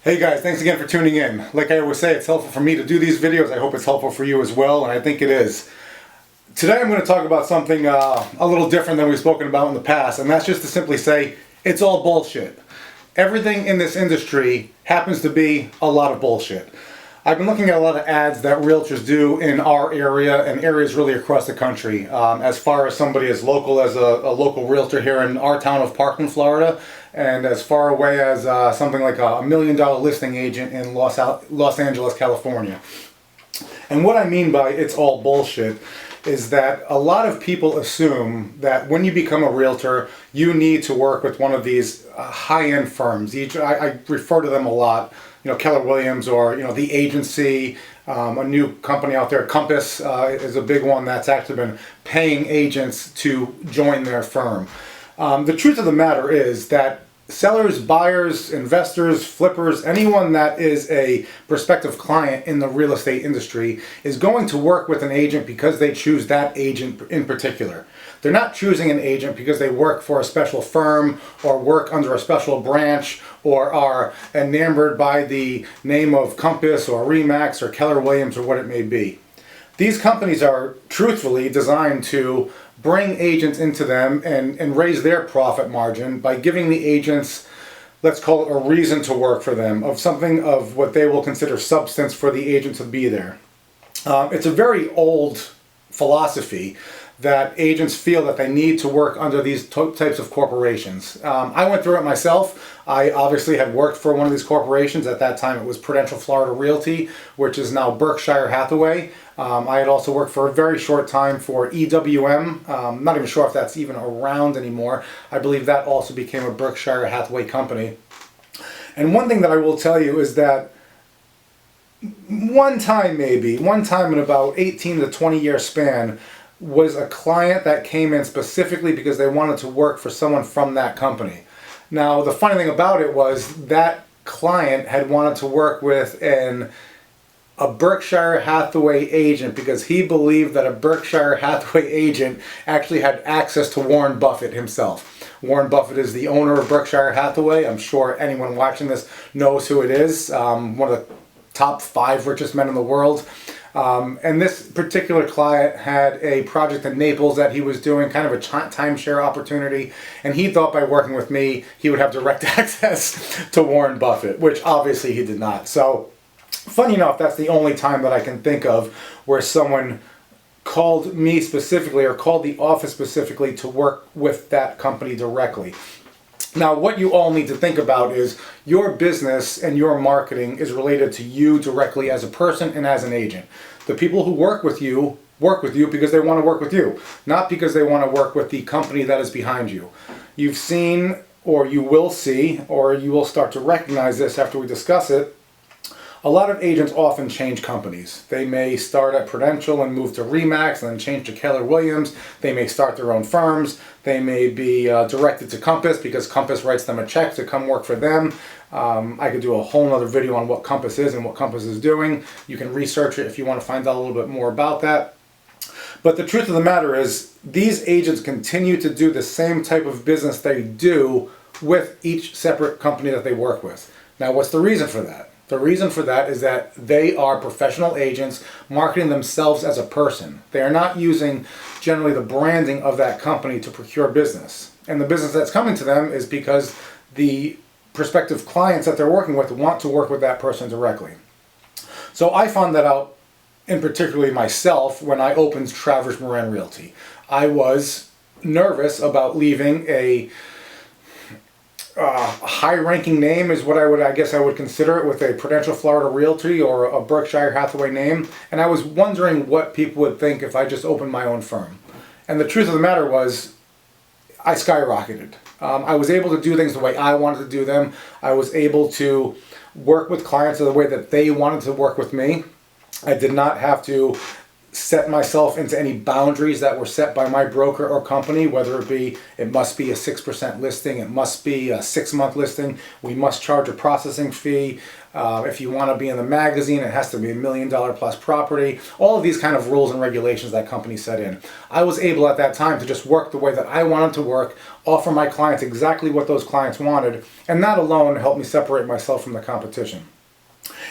Hey guys, thanks again for tuning in. Like I always say, it's helpful for me to do these videos. I hope it's helpful for you as well, and I think it is. Today I'm going to talk about something a little different than we've spoken about in the past, and that's just to simply say, it's all bullshit. Everything in this industry happens to be a lot of bullshit. I've been looking at a lot of ads that realtors do in our area and areas really across the country. As far as somebody as local as a local realtor here in our town of Parkland, Florida, and as far away as something like a $1 million listing agent in Los Angeles, California. And what I mean by it's all bullshit is that a lot of people assume that when you become a realtor, you need to work with one of these high-end firms. I refer to them a lot, Keller Williams or, the agency, a new company out there, Compass is a big one that's actually been paying agents to join their firm. The truth of the matter is that sellers, buyers, investors, flippers, anyone that is a prospective client in the real estate industry is going to work with an agent because they choose that agent in particular. They're not choosing an agent because they work for a special firm or work under a special branch or are enamored by the name of Compass or Remax or Keller Williams or what it may be. These companies are truthfully designed to bring agents into them and raise their profit margin by giving the agents, let's call it a reason to work for them, of something of what they will consider substance for the agent to be there. It's a very old philosophy that agents feel that they need to work under these types of corporations. I went through it myself. I obviously had worked for one of these corporations. At that time it was Prudential Florida Realty, which is now Berkshire Hathaway. I had also worked for a very short time for EWM. Not even sure if that's even around anymore. I believe that also became a Berkshire Hathaway company. And one thing that I will tell you is that one time in about 18 to 20 year span, was a client that came in specifically because they wanted to work for someone from that company. Now, the funny thing about it was that client had wanted to work with a Berkshire Hathaway agent because he believed that a Berkshire Hathaway agent actually had access to Warren Buffett himself. Warren Buffett is the owner of Berkshire Hathaway. I'm sure anyone watching this knows who it is. One of the top 5 richest men in the world. And this particular client had a project in Naples that he was doing, kind of a timeshare opportunity, and he thought by working with me he would have direct access to Warren Buffett, which obviously he did not. So, funny enough, that's the only time that I can think of where someone called me specifically or called the office specifically to work with that company directly. Now, what you all need to think about is your business and your marketing is related to you directly as a person and as an agent. The people who work with you because they want to work with you, not because they want to work with the company that is behind you. You've seen, or you will see, or you will start to recognize this after we discuss it. A lot of agents often change companies. They may start at Prudential and move to Remax and then change to Keller Williams. They may start their own firms. They may be directed to Compass because Compass writes them a check to come work for them. I could do a whole other video on what Compass is and what Compass is doing. You can research it if you want to find out a little bit more about that. But the truth of the matter is, these agents continue to do the same type of business they do with each separate company that they work with. Now, what's the reason for that? The reason for that is that they are professional agents marketing themselves as a person. They are not using generally the branding of that company to procure business. And the business that's coming to them is because the prospective clients that they're working with want to work with that person directly. So I found that out in particularly myself when I opened Travers Moran Realty. I was nervous about leaving a high-ranking name is what I guess I would consider it, with a Prudential Florida Realty or a Berkshire Hathaway name, and I was wondering what people would think if I just opened my own firm. And the truth of the matter was, I skyrocketed. I was able to do things the way I wanted to do them. I was able to work with clients in the way that they wanted to work with me. I did not have to set myself into any boundaries that were set by my broker or company, whether it must be a 6% listing, it must be a 6-month listing, we must charge a processing fee. If you want to be in the magazine, it has to be $1 million plus property. All of these kind of rules and regulations that companies set in. I was able at that time to just work the way that I wanted to work, offer my clients exactly what those clients wanted, and that alone helped me separate myself from the competition.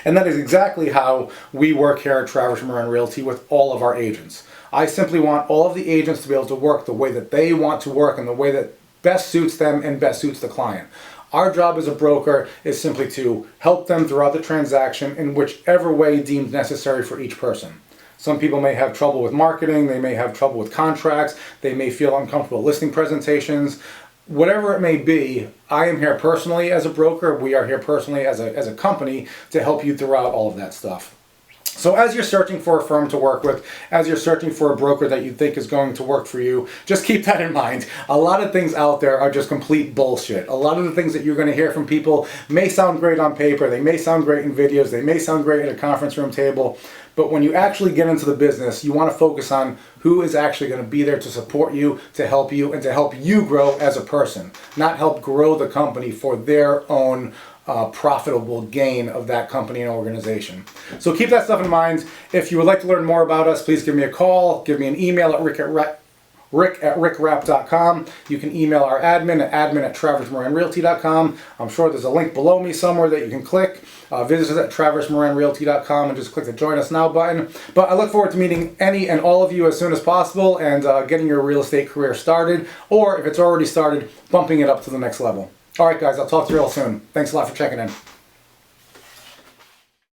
And that is exactly how we work here at Travers Moran Realty with all of our agents. I simply want all of the agents to be able to work the way that they want to work and the way that best suits them and best suits the client. Our job as a broker is simply to help them throughout the transaction in whichever way deemed necessary for each person. Some people may have trouble with marketing, they may have trouble with contracts, they may feel uncomfortable listing presentations. Whatever it may be, I am here personally as a broker, we are here personally as a company to help you throughout all of that stuff. So as you're searching for a firm to work with, as you're searching for a broker that you think is going to work for you, just keep that in mind. A lot of things out there are just complete bullshit. A lot of the things that you're going to hear from people may sound great on paper, they may sound great in videos, they may sound great at a conference room table, but when you actually get into the business, you want to focus on who is actually going to be there to support you, and to help you grow as a person, not help grow the company for their own profitable gain of that company and organization. So keep that stuff in mind. If you would like to learn more about us, please give me a call, give me an email at rick@rickrapp.com. You can email our admin at traversmoranrealty.com. I'm sure there's a link below me somewhere that you can click. Visit us at traversmoranrealty.com and just click the Join Us Now button. But I look forward to meeting any and all of you as soon as possible and getting your real estate career started, or if it's already started, bumping it up to the next level. All right, guys, I'll talk to you real soon. Thanks a lot for checking in.